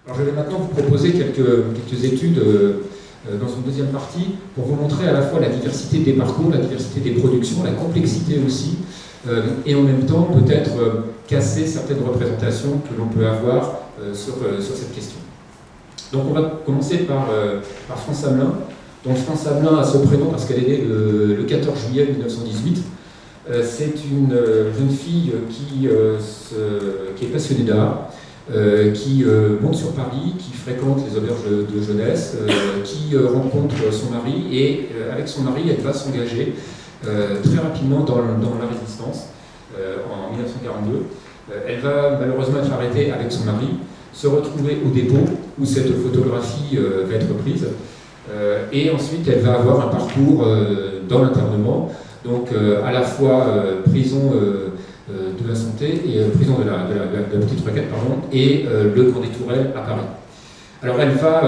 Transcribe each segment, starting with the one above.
Alors je vais maintenant vous proposer quelques études dans une deuxième partie pour vous montrer à la fois la diversité des parcours, la diversité des productions, la complexité aussi, et en même temps peut-être casser certaines représentations que l'on peut avoir sur cette question. Donc on va commencer par France Hamelin. Donc France Hamelin a ce prénom parce qu'elle est née le 14 juillet 1918. C'est une jeune fille qui est passionnée d'art, qui monte sur Paris, qui fréquente les auberges de jeunesse, qui rencontre son mari, et avec son mari, elle va s'engager très rapidement dans la résistance en 1942. Elle va malheureusement être arrêtée avec son mari, se retrouver au dépôt où cette photographie va être prise, et ensuite elle va avoir un parcours dans l'internement, donc à la fois prison de la santé et prison de la Petite Requête, pardon, et le Camp des Tourelles à Paris. Alors elle va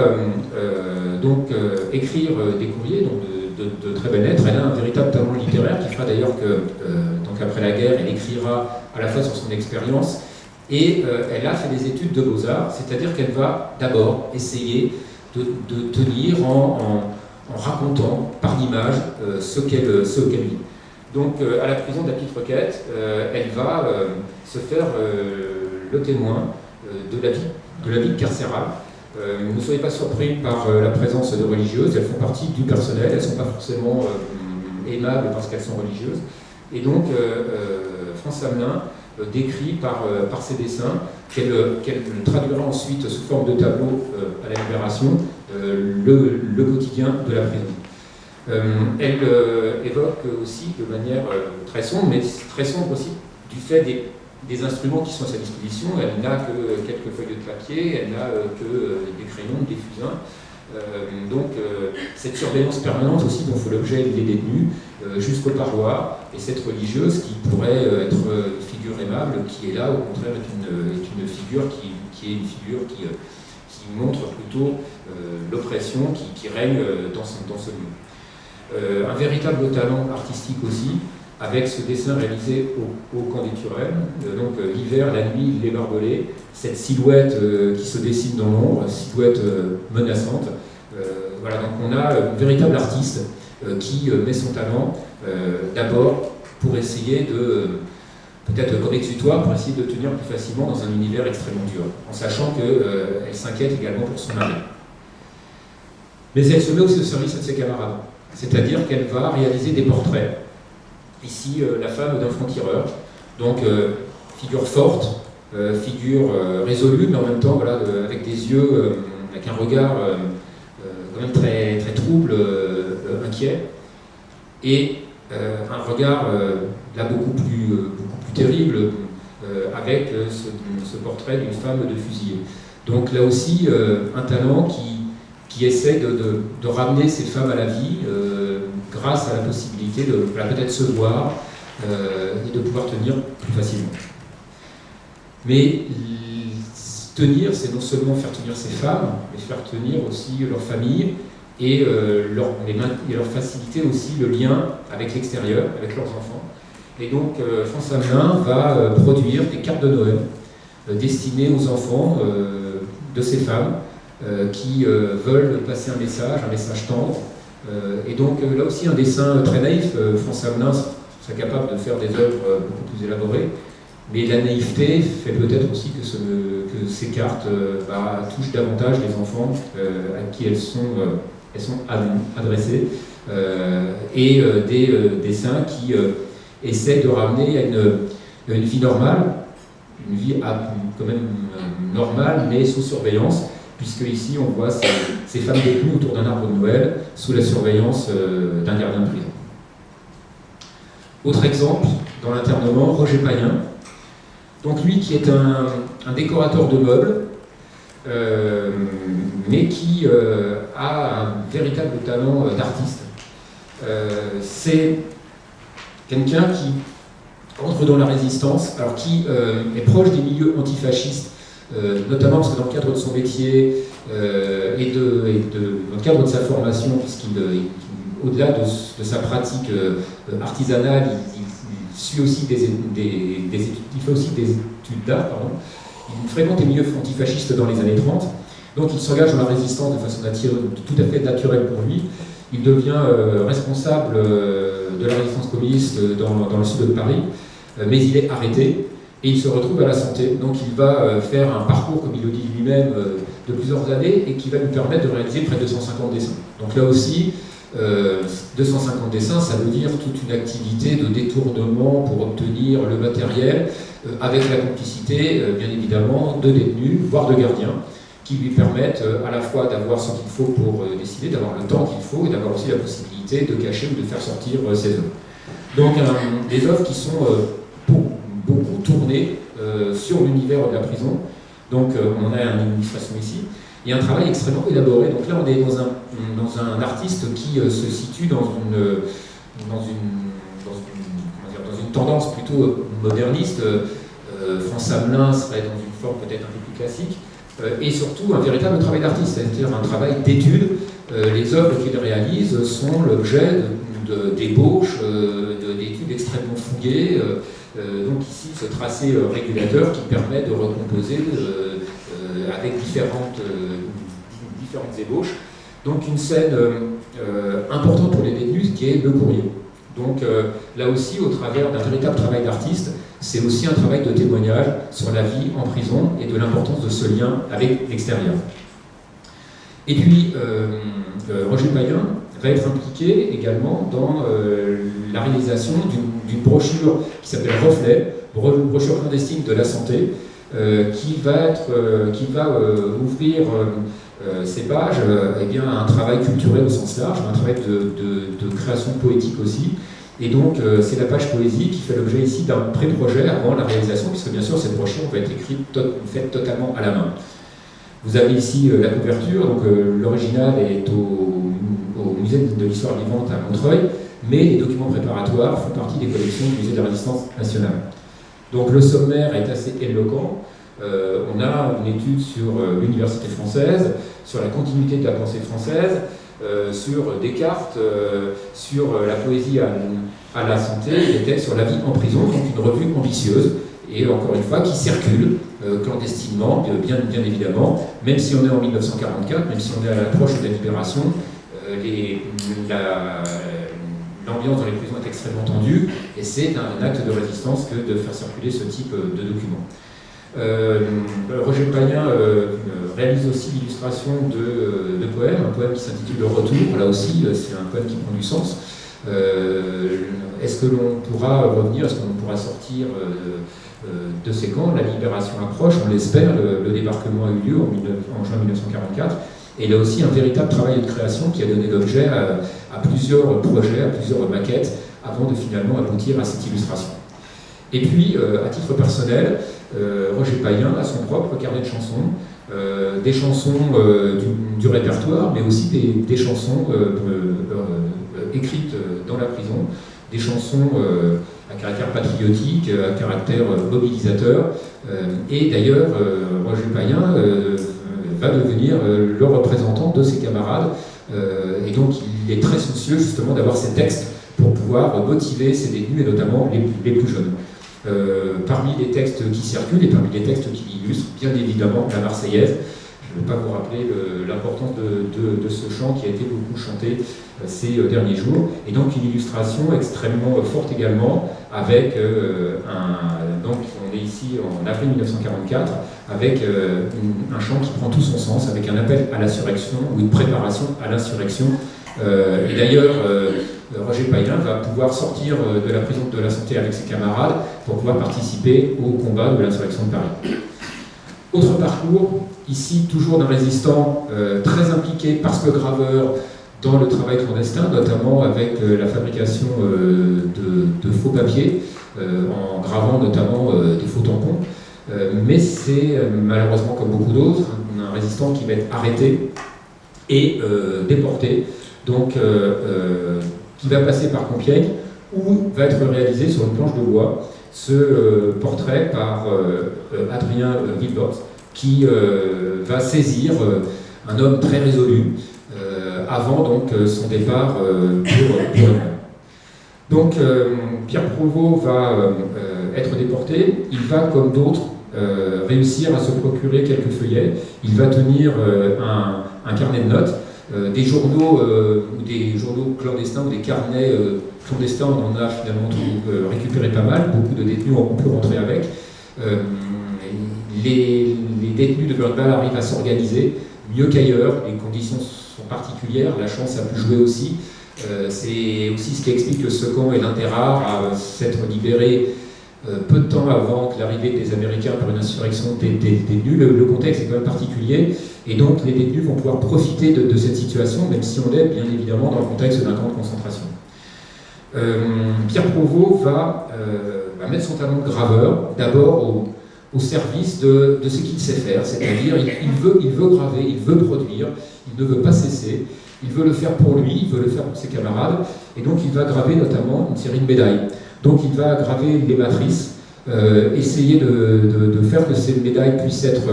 donc écrire des courriers, donc de très belles lettres. Elle a un véritable talent littéraire qui fera d'ailleurs que, donc après la guerre, elle écrira à la fois sur son expérience, et elle a fait des études de beaux-arts, c'est-à-dire qu'elle va d'abord essayer de tenir en racontant par l'image ce qu'elle vit. Donc à la prison de la Petite Requête, elle va se faire le témoin de la vie carcérale. Ne soyez pas surpris par la présence de religieuses, elles font partie du personnel, elles ne sont pas forcément aimables parce qu'elles sont religieuses. Et donc France Hamelin décrit par ses dessins, qu'elle traduira ensuite sous forme de tableau à la Libération, le quotidien de la prison. Elle évoque aussi de manière très sombre, mais très sombre aussi du fait des instruments qui sont à sa disposition. Elle n'a que quelques feuilles de papier, elle n'a que des crayons, des fusains. Donc cette surveillance permanente aussi dont fait l'objet les détenus jusqu'au parloir, et cette religieuse qui pourrait être une figure aimable, qui est là au contraire est une figure qui montre plutôt l'oppression qui règne dans ce lieu. Un véritable talent artistique aussi, avec ce dessin réalisé au Camp des Tourelles, donc l'hiver, la nuit, les barbelés, cette silhouette qui se dessine dans l'ombre, silhouette menaçante. Voilà, donc on a un véritable artiste qui met son talent d'abord pour essayer de, peut-être comme exutoire, pour essayer de tenir plus facilement dans un univers extrêmement dur, en sachant qu'elle s'inquiète également pour son mari. Mais elle se met aussi au service de ses camarades, c'est-à-dire qu'elle va réaliser des portraits. Ici, la femme d'un franc-tireur, donc figure forte, figure résolue, mais en même temps voilà, avec des yeux, avec un regard quand même très, très trouble, inquiet, et un regard là beaucoup plus terrible, avec ce portrait d'une femme de fusillée. Donc là aussi, un talent qui essaie de ramener ces femmes à la vie grâce à la possibilité de peut-être se voir et de pouvoir tenir plus facilement. Mais tenir, c'est non seulement faire tenir ces femmes, mais faire tenir aussi leur famille et leur faciliter aussi le lien avec l'extérieur, avec leurs enfants. Et donc France Hamelin va produire des cartes de Noël destinées aux enfants de ces femmes qui veulent passer un message tendre. Et donc là aussi un dessin très naïf. France Hamelin serait capable de faire des œuvres beaucoup plus élaborées, mais la naïveté fait peut-être aussi que ces cartes touchent davantage les enfants à qui elles sont adressées, et des dessins qui essaient de ramener à une vie normale, une vie quand même normale, mais sous surveillance, puisque ici on voit ces femmes détenues autour d'un arbre de Noël sous la surveillance d'un gardien de prison. Autre exemple, dans l'internement, Roger Payen, donc lui qui est un décorateur de meubles, mais qui a un véritable talent d'artiste. C'est quelqu'un qui entre dans la résistance, alors qui est proche des milieux antifascistes, notamment parce que dans le cadre de son métier et dans le cadre de sa formation, puisqu'il au-delà de sa pratique artisanale, il suit aussi il fait aussi des études d'art, il fréquente les milieux antifascistes dans les années 30, Donc il s'engage dans la résistance de façon tout à fait naturelle pour lui. Il devient responsable de la résistance communiste dans le sud de Paris, mais il est arrêté et il se retrouve à la santé. Donc il va faire un parcours, comme il le dit lui-même, de plusieurs années et qui va lui permettre de réaliser près de 250 dessins. Donc là aussi, 250 dessins, ça veut dire toute une activité de détournement pour obtenir le matériel, avec la complicité, bien évidemment, de détenus, voire de gardiens, qui lui permettent à la fois d'avoir ce qu'il faut pour dessiner, d'avoir le temps qu'il faut, et d'avoir aussi la possibilité de cacher ou de faire sortir ses œuvres. Donc des œuvres qui sont beaucoup tournées sur l'univers de la prison. Donc on en a une illustration ici. Il y a un travail extrêmement élaboré. Donc là, on est dans un artiste qui se situe dans une tendance plutôt moderniste. François Hamelin serait dans une forme peut-être un peu plus classique. Et surtout un véritable travail d'artiste, c'est-à-dire un travail d'étude. Les œuvres qu'il réalise sont l'objet d'ébauches, d'études extrêmement fouillées. Donc ici, ce tracé régulateur qui permet de recomposer avec différentes ébauches. Donc une scène importante pour les détenus qui est le courrier. Donc là aussi, au travers d'un véritable travail d'artiste, c'est aussi un travail de témoignage sur la vie en prison et de l'importance de ce lien avec l'extérieur. Et puis, Roger Payen va être impliqué également dans la réalisation d'une brochure qui s'appelle Reflet, brochure clandestine de la santé, qui va ouvrir ces pages à un travail culturel au sens large, un travail de création poétique aussi. Et donc, c'est la page poésie qui fait l'objet ici d'un pré-projet avant la réalisation, puisque bien sûr, cette brochure va être faite totalement à la main. Vous avez ici la couverture, donc l'original est au musée de l'histoire vivante à Montreuil, mais les documents préparatoires font partie des collections du musée de la Résistance nationale. Donc le sommaire est assez éloquent. On a une étude sur l'université française, sur la continuité de la pensée française, sur Descartes, sur la poésie à la santé, des textes sur la vie en prison, donc une revue ambitieuse, et encore une fois, qui circule clandestinement, bien évidemment, même si on est en 1944, même si on est à l'approche de la libération, l'ambiance dans les prisons est extrêmement tendue, et c'est un acte de résistance que de faire circuler ce type de documents. Roger Payen réalise aussi l'illustration de poèmes, un poème qui s'intitule Le Retour. Là aussi, c'est un poème qui prend du sens. Est-ce que l'on pourra revenir, est-ce que l'on pourra sortir de ces camps? La libération approche, on l'espère, le débarquement a eu lieu en juin 1944. Et il y a aussi un véritable travail de création qui a donné l'objet à plusieurs projets, à plusieurs maquettes, avant de finalement aboutir à cette illustration. Et puis, à titre personnel, Roger Payen a son propre carnet de chansons, des chansons du répertoire, mais aussi des chansons écrites dans la prison, des chansons à caractère patriotique, à caractère mobilisateur. Et d'ailleurs, Roger Payen va devenir le représentant de ses camarades, et donc il est très soucieux justement d'avoir ces textes pour pouvoir motiver ses détenus, et notamment les plus jeunes. Parmi les textes qui circulent et parmi les textes qui l'illustrent, bien évidemment la Marseillaise. Je ne vais pas vous rappeler l'importance de ce chant qui a été beaucoup chanté ces derniers jours. Et donc une illustration extrêmement forte également, avec donc on est ici en avril 1944, avec un chant qui prend tout son sens, avec un appel à l'insurrection ou une préparation à l'insurrection. Et d'ailleurs, Roger Payen va pouvoir sortir de la prison de la santé avec ses camarades pour pouvoir participer au combat de l'insurrection de Paris. Autre parcours, ici toujours d'un résistant très impliqué parce que graveur dans le travail clandestin, notamment avec la fabrication de faux papiers, en gravant notamment des faux tampons. Mais c'est malheureusement comme beaucoup d'autres, un résistant qui va être arrêté et déporté. Donc, qui va passer par Compiègne, où va être réalisé sur une planche de bois ce portrait par Adrien Villebox, qui va saisir un homme très résolu avant donc son départ pour le Donc Pierre Provost va être déporté. Il va, comme d'autres, réussir à se procurer quelques feuillets. Il va tenir un carnet de notes, des journaux ou des journaux clandestins ou des carnets clandestins. On en a finalement récupéré pas mal. Beaucoup de détenus ont pu rentrer avec. Les détenus de Burnball arrivent à s'organiser mieux qu'ailleurs. Les conditions sont particulières. La chance a pu jouer aussi. C'est aussi ce qui explique que ce camp est l'un des rares à s'être libéré peu de temps avant que l'arrivée des Américains par une insurrection des détenus. Le contexte est quand même particulier, et donc les détenus vont pouvoir profiter de cette situation, même si on est bien évidemment dans le contexte d'un camp de concentration. Pierre Provost va mettre son talent de graveur d'abord au service de ce qu'il sait faire, c'est-à-dire il veut graver, il veut produire, il ne veut pas cesser. Il veut le faire pour lui, il veut le faire pour ses camarades, et donc il va graver notamment une série de médailles. Donc il va graver les matrices, essayer de faire que ces médailles puissent être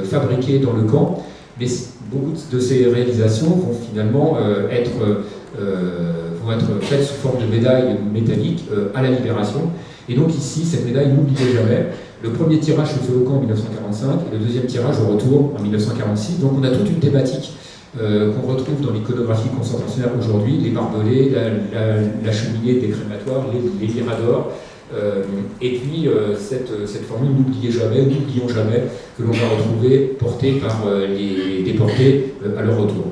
fabriquées dans le camp, mais beaucoup de ces réalisations vont finalement être faites sous forme de médailles métalliques à la Libération. Et donc ici, cette médaille, n'oubliez jamais, le premier tirage se fait au camp en 1945, et le deuxième tirage au retour en 1946. Donc on a toute une thématique qu'on retrouve dans l'iconographie concentrationnaire aujourd'hui, les barbelés, la cheminée des crématoires, les miradors, et puis cette formule n'oublions jamais, que l'on va retrouver portée par les déportés à leur retour.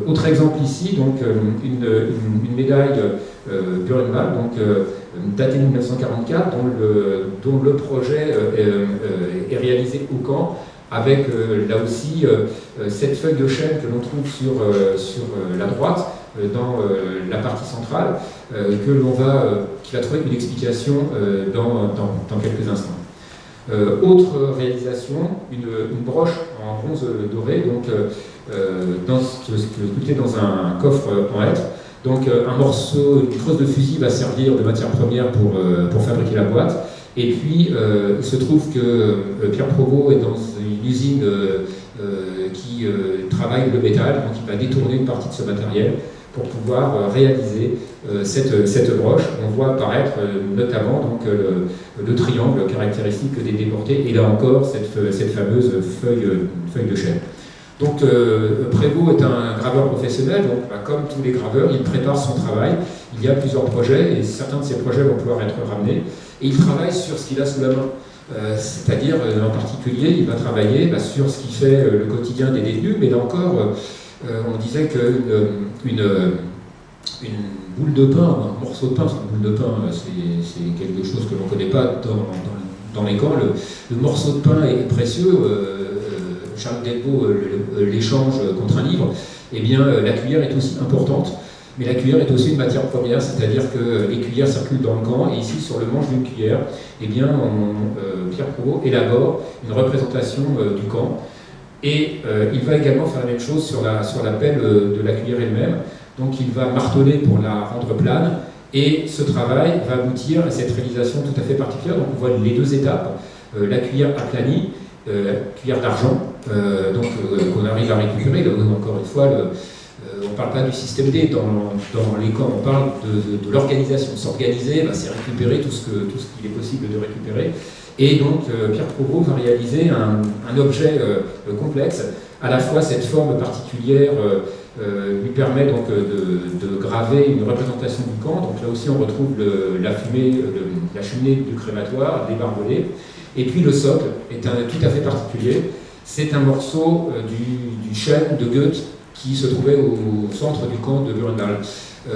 Autre exemple ici, donc une médaille Burnball, donc datée de 1944, dont le projet est réalisé au camp, avec là aussi cette feuille de chêne que l'on trouve sur la droite, dans la partie centrale, qui va trouver une explication dans quelques instants. Autre réalisation, une broche en bronze doré, donc sculptée dans un coffre en hêtre. Donc un morceau, une creuse de fusil va servir de matière première pour fabriquer la boîte. Et puis, il se trouve que Pierre Provost est dans une usine qui travaille le métal, donc il va détourner une partie de ce matériel pour pouvoir réaliser cette broche. On voit apparaître notamment donc, le triangle caractéristique des déportés, et là encore cette fameuse feuille de chêne. Donc Prévost est un graveur professionnel, donc comme tous les graveurs, il prépare son travail. Il y a plusieurs projets, et certains de ces projets vont pouvoir être ramenés. Et il travaille sur ce qu'il a sous la main. C'est-à-dire, en particulier, il va travailler sur ce qui fait le quotidien des détenus, mais là encore, on disait qu'une boule de pain, un morceau de pain, parce qu'une boule de pain, c'est quelque chose que l'on ne connaît pas dans les camps. Le morceau de pain est précieux. Charles Delvaux l'échange contre un livre. Eh bien, la cuillère est aussi importante. Mais la cuillère est aussi une matière première, c'est-à-dire que les cuillères circulent dans le camp, et ici, sur le manche d'une cuillère, eh bien, Pierre Provost élabore une représentation du camp. Et il va également faire la même chose sur la pelle de la cuillère elle-même. Donc il va marteler pour la rendre plane, et ce travail va aboutir à cette réalisation tout à fait particulière. Donc on voit les deux étapes, la cuillère aplanie, cuillère d'argent, qu'on arrive à récupérer. Là, encore une fois, on ne parle pas du système D dans les camps, on parle de l'organisation. S'organiser, c'est récupérer tout ce qu'il est possible de récupérer. Et donc Pierre Provost va réaliser un objet complexe. À la fois, cette forme particulière lui permet donc de graver une représentation du camp. Donc là aussi, on retrouve la cheminée du crématoire, les barbelés. Et puis le socle est tout à fait particulier. C'est un morceau du chêne de Goethe qui se trouvait au centre du camp de Burnball.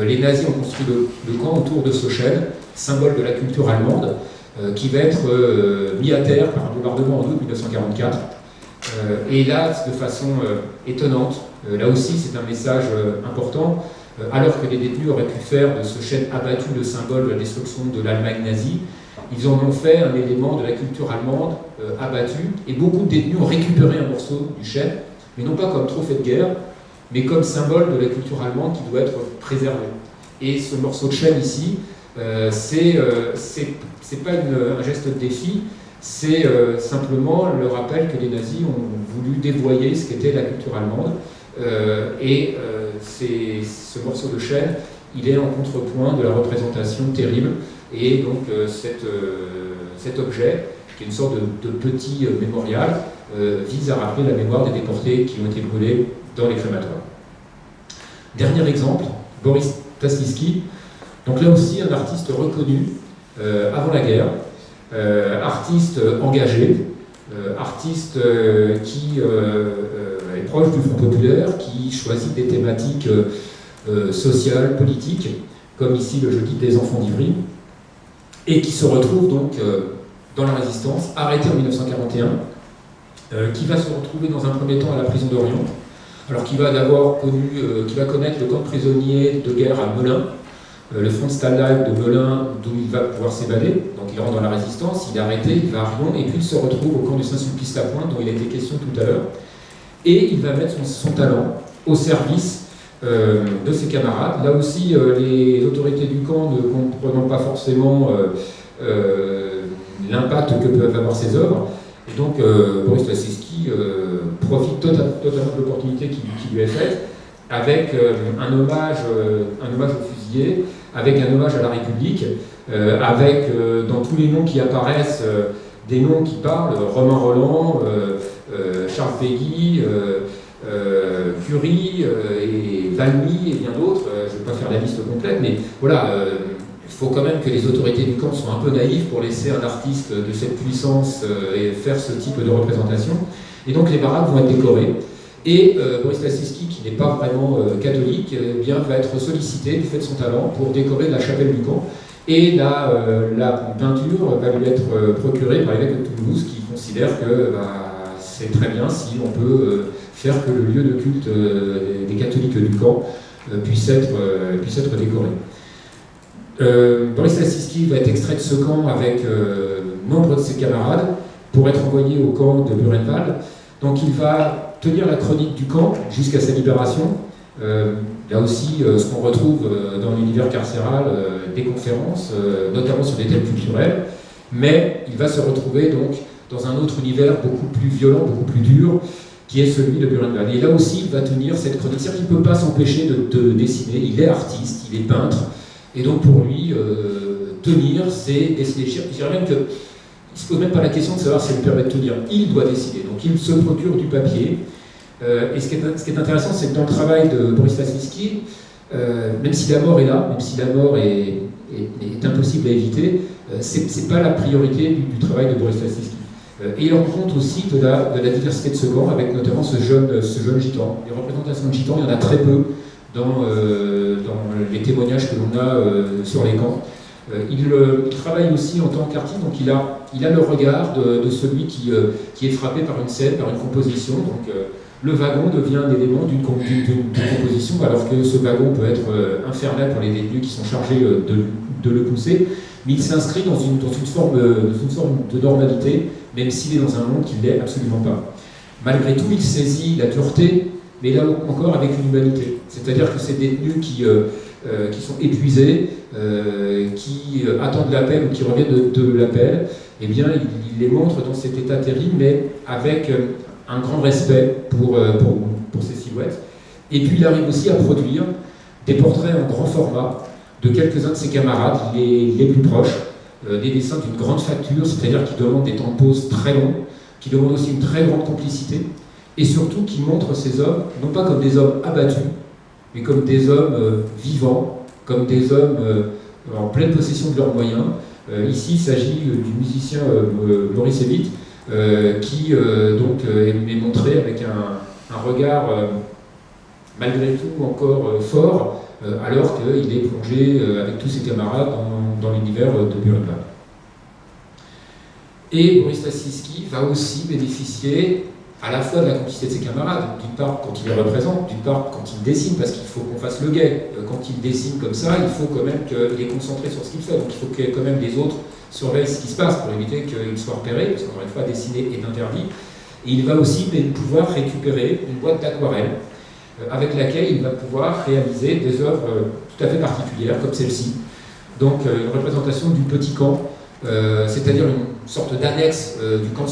Les nazis ont construit le camp autour de ce chêne, symbole de la culture allemande, qui va être mis à terre par un bombardement en août 1944. Et là, de façon étonnante, là aussi c'est un message important, alors que les détenus auraient pu faire de ce chêne abattu le symbole de la destruction de l'Allemagne nazie, ils en ont fait un élément de la culture allemande abattu, et beaucoup de détenus ont récupéré un morceau du chêne, mais non pas comme trophée de guerre, mais comme symbole de la culture allemande qui doit être préservée. Et ce morceau de chêne ici, c'est pas un geste de défi, c'est simplement le rappel que les nazis ont voulu dévoyer ce qu'était la culture allemande. Ce morceau de chêne, il est en contrepoint de la représentation terrible. Et donc cet objet qui est une sorte de petit mémorial, vise à rappeler la mémoire des déportés qui ont été brûlés dans les crématoires. Dernier exemple, Boris Tasliski, donc là aussi un artiste reconnu avant la guerre, artiste engagé, artiste qui est proche du Front populaire, qui choisit des thématiques sociales, politiques, comme ici le jeudi des enfants d'Ivry, et qui se retrouve donc dans la résistance, arrêté en 1941, qui va se retrouver dans un premier temps à la prison d'Orient, alors qu'il va d'abord qui va connaître le camp de prisonniers de guerre à Melun, le front de Stalag de Melun, d'où il va pouvoir s'évader. Donc il rentre dans la résistance, il est arrêté, il va à Riom, et puis il se retrouve au camp de Saint-Sulpice-la-Pointe, dont il a été question tout à l'heure, et il va mettre son talent au service de ses camarades. Là aussi, les autorités du camp ne comprenant pas forcément l'impact que peuvent avoir ses œuvres, et donc Boris Tasliski profite totalement de l'opportunité qui lui est faite, avec un hommage aux fusillés, avec un hommage à la République, avec dans tous les noms qui apparaissent des noms qui parlent, Romain Rolland, Charles Péguy, Curie et Valmy et bien d'autres. Je ne vais pas faire la liste complète, mais voilà, il faut quand même que les autorités du camp soient un peu naïves pour laisser un artiste de cette puissance et faire ce type de représentation. Et donc les baraques vont être décorées. Et Boris Tasliski, qui n'est pas vraiment catholique, bien, va être sollicité du fait de son talent pour décorer la chapelle du camp. Et la peinture va lui être procurée par l'évêque de Toulouse, qui considère que c'est très bien si on peut faire que le lieu de culte des catholiques du camp puisse être décoré. Boris Tasliski va être extrait de ce camp avec nombre de ses camarades pour être envoyé au camp de Buchenwald. Donc il va tenir la chronique du camp jusqu'à sa libération. Là aussi, ce qu'on retrouve dans l'univers carcéral, des conférences, notamment sur des thèmes culturels, mais il va se retrouver donc dans un autre univers beaucoup plus violent, beaucoup plus dur, qui est celui de Buchenwald. Et là aussi, il va tenir cette chronique. C'est-à-dire qu'il ne peut pas s'empêcher de dessiner. Il est artiste, il est peintre, et donc pour lui, tenir, c'est dessiner. Je dirais même qu'il ne se pose même pas la question de savoir si elle lui permet de tenir. Il doit décider. Donc il se procure du papier. Et ce qui est intéressant, c'est que dans le travail de Boris Tasliski, même si la mort est là, même si la mort est impossible à éviter, c'est pas la priorité du travail de Boris Tasliski. Et il rend compte aussi de la diversité de ce camp, avec notamment ce jeune gitan. Les représentations de gitans, il y en a très peu dans les témoignages que l'on a sur les camps. Il travaille aussi en tant qu'artiste, donc il a le regard de celui qui est frappé par une scène, par une composition. Donc, le wagon devient un élément d'une composition, alors que ce wagon peut être infernal pour les détenus qui sont chargés de le pousser, mais il s'inscrit dans une forme de normalité, même s'il est dans un monde qui ne l'est absolument pas. Malgré tout, il saisit la dureté, mais là encore avec une humanité. C'est-à-dire que ces détenus qui sont épuisés, qui attendent l'appel ou qui reviennent de l'appel, eh bien, il les montre dans cet état terrible, mais avec un grand respect pour ces silhouettes. Et puis il arrive aussi à produire des portraits en grand format de quelques-uns de ses camarades, les plus proches, des dessins d'une grande facture, c'est-à-dire qui demandent des temps de pause très longs, qui demandent aussi une très grande complicité, et surtout qui montrent ces hommes, non pas comme des hommes abattus, mais comme des hommes vivants, comme des hommes en pleine possession de leurs moyens. Ici, il s'agit du musicien Maurice Evite, qui donc est montré avec un regard malgré tout encore fort, alors qu'il est plongé avec tous ses camarades dans l'univers de Buchenwald. Et Boris Tasliski va aussi bénéficier à la fois de la complicité de ses camarades, d'une part quand il les représente, d'une part quand il dessine, parce qu'il faut qu'on fasse le guet. Quand il dessine comme ça, il faut quand même qu'il est concentré sur ce qu'il fait, donc il faut que quand même les autres surveillent ce qui se passe pour éviter qu'il soit repéré, parce qu'encore une fois, dessiner est interdit. Et il va aussi pouvoir récupérer une boîte d'aquarelle avec laquelle il va pouvoir réaliser des œuvres tout à fait particulières, comme celle-ci. Donc une représentation du petit camp, c'est-à-dire une sorte d'annexe du camp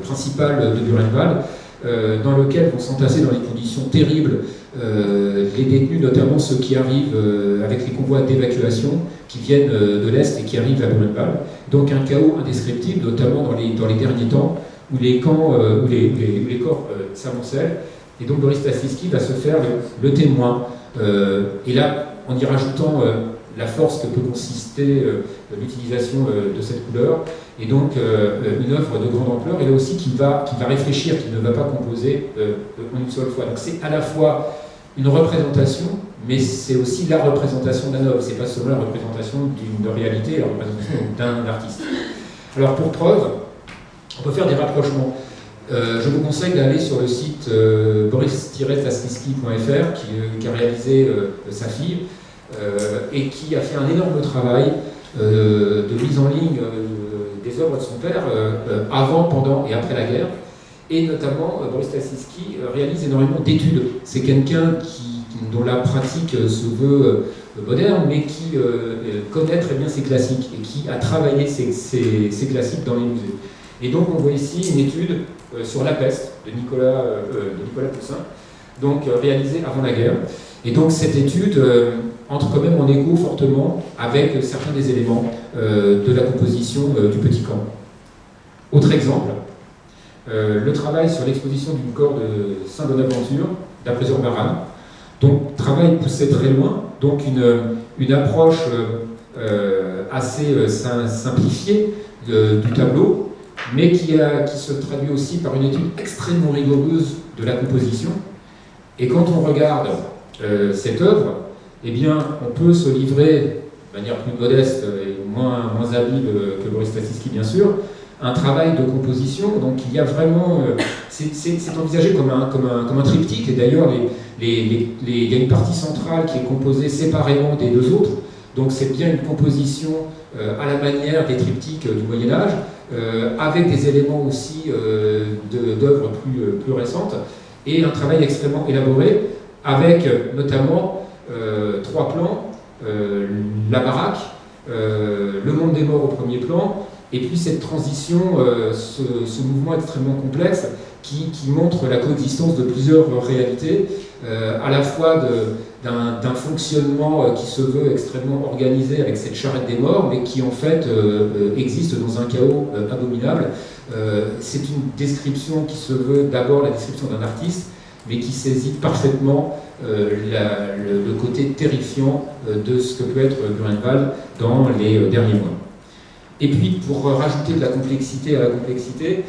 principal de Buchenwald, dans lequel vont s'entasser dans des conditions terribles les détenus, notamment ceux qui arrivent avec les convois d'évacuation, qui viennent de l'Est et qui arrivent à Buchenwald. Donc un chaos indescriptible, notamment dans les derniers temps, où les camps, où les corps s'amoncellent. Et donc Boris Stassisky va se faire le témoin. Et là, en y rajoutant la force que peut consister l'utilisation de cette couleur, et donc une œuvre de grande ampleur, et là aussi qui va réfléchir, qui ne va pas composer en une seule fois. Donc c'est à la fois une représentation, mais c'est aussi la représentation d'un œuvre. C'est pas seulement la représentation d'une réalité, la représentation d'un artiste. Alors pour preuve, on peut faire des rapprochements. Je vous conseille d'aller sur le site boris-stassisky.fr qui a réalisé sa fille et qui a fait un énorme travail de mise en ligne des œuvres de son père avant, pendant et après la guerre. Et notamment, Boris Stassisky réalise énormément d'études. C'est quelqu'un dont la pratique se veut moderne, mais qui connaît très bien ses classiques et qui a travaillé ses classiques dans les musées. Et donc on voit ici une étude sur la peste de Nicolas Poussin, donc réalisée avant la guerre. Et donc cette étude entre quand même en écho fortement avec certains des éléments de la composition du Petit Camp. Autre exemple, le travail sur l'exposition du corps de Saint-Bonaventure d'Après Urbaran. Donc travail poussé très loin, donc une approche assez simplifiée du tableau, mais qui se traduit aussi par une étude extrêmement rigoureuse de la composition. Et quand on regarde cette œuvre, eh bien, on peut se livrer, de manière plus modeste et moins habile que Boris Stassisky, bien sûr, un travail de composition. Donc il y a vraiment, c'est envisagé comme un triptyque, et d'ailleurs il y a une partie centrale qui est composée séparément des deux autres. Donc c'est bien une composition à la manière des triptyques du Moyen-Âge, avec des éléments aussi d'œuvres plus récentes, et un travail extrêmement élaboré, avec notamment 3 plans, la baraque, le monde des morts au premier plan, et puis cette transition, ce mouvement extrêmement complexe qui montre la coexistence de plusieurs réalités, à la fois d'un fonctionnement qui se veut extrêmement organisé avec cette charrette des morts, mais qui en fait existe dans un chaos abominable. C'est une description qui se veut d'abord la description d'un artiste, mais qui saisit parfaitement le côté terrifiant de ce que peut être Buchenwald dans les derniers mois. Et puis, pour rajouter de la complexité à la complexité,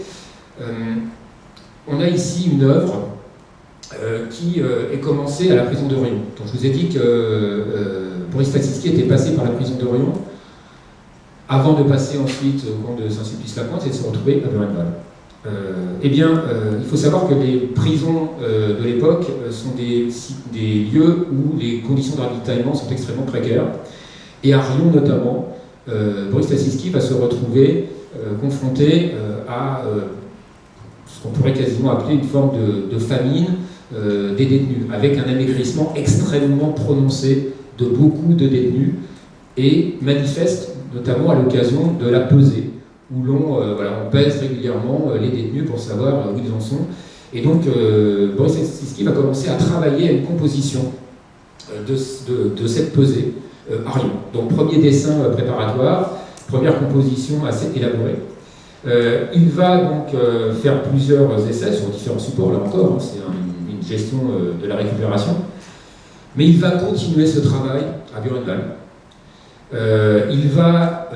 on a ici une œuvre qui est commencée à la prison d'Orion. Donc, je vous ai dit que Boris Stassisky était passé par la prison d'Orion avant de passer ensuite au camp de Saint-Sulpice-la-Pointe et de se retrouver à Buchenwald. Eh bien, il faut savoir que les prisons de l'époque sont des lieux où les conditions de ravitaillement sont extrêmement précaires. Et à Riom notamment, Boris Stassisky va se retrouver confronté à ce qu'on pourrait quasiment appeler une forme de famine des détenus, avec un amaigrissement extrêmement prononcé de beaucoup de détenus, et manifeste notamment à l'occasion de la pesée, où on pèse régulièrement les détenus pour savoir où ils en sont. Et donc Boris Stassisky va commencer à travailler à une composition de cette pesée à Riom. Donc premier dessin préparatoire, première composition assez élaborée. Il va donc faire plusieurs essais sur différents supports, là encore, c'est une gestion de la récupération. Mais il va continuer ce travail à Buchenwald. Il va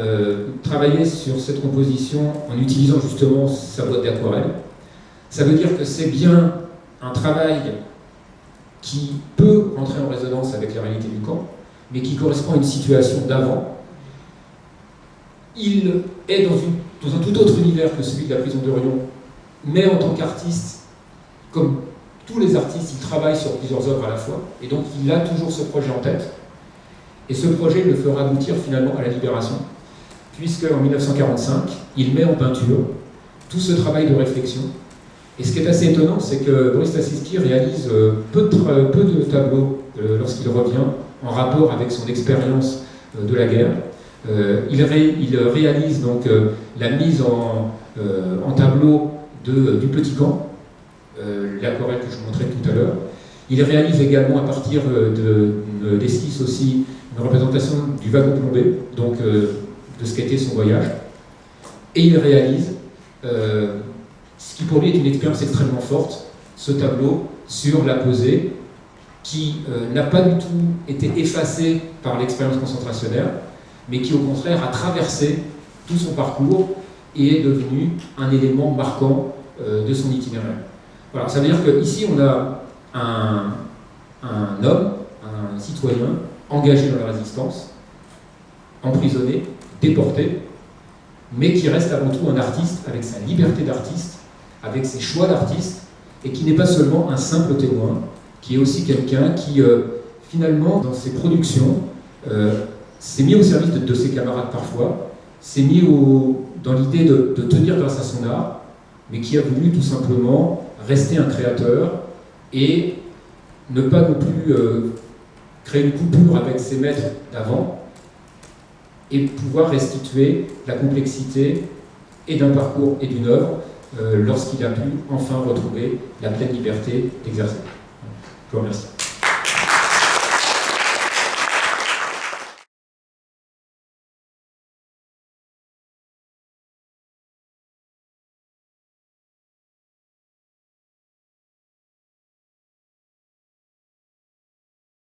travailler sur cette composition en utilisant justement sa boîte d'aquarelle. Ça veut dire que c'est bien un travail qui peut entrer en résonance avec la réalité du camp, mais qui correspond à une situation d'avant. Il est dans un tout autre univers que celui de la prison d'Orion, mais en tant qu'artiste, comme tous les artistes, il travaille sur plusieurs œuvres à la fois, et donc il a toujours ce projet en tête. Et ce projet le fera aboutir finalement à la Libération, puisque en 1945, il met en peinture tout ce travail de réflexion. Et ce qui est assez étonnant, c'est que Boris Stassisky réalise peu de tableaux lorsqu'il revient, en rapport avec son expérience de la guerre. Il réalise donc la mise en tableau du Petit Camp, l'aquarelle que je vous montrais tout à l'heure. Il réalise également à partir d'esquisses aussi une représentation du wagon plombé, donc de ce qu'était son voyage. Et il réalise ce qui pour lui est une expérience extrêmement forte, ce tableau sur la pesée, qui n'a pas du tout été effacé par l'expérience concentrationnaire, mais qui au contraire a traversé tout son parcours et est devenu un élément marquant de son itinéraire. Voilà, ça veut dire qu'ici on a un homme, un citoyen engagé dans la résistance, emprisonné, déporté, mais qui reste avant tout un artiste avec sa liberté d'artiste, avec ses choix d'artiste, et qui n'est pas seulement un simple témoin, qui est aussi quelqu'un qui, finalement, dans ses productions, s'est mis au service de ses camarades parfois, s'est mis dans l'idée de tenir grâce à son art, mais qui a voulu tout simplement rester un créateur et ne pas non plus créer une coupure avec ses maîtres d'avant, et pouvoir restituer la complexité et d'un parcours et d'une œuvre lorsqu'il a pu enfin retrouver la pleine liberté d'exercer. Je vous remercie.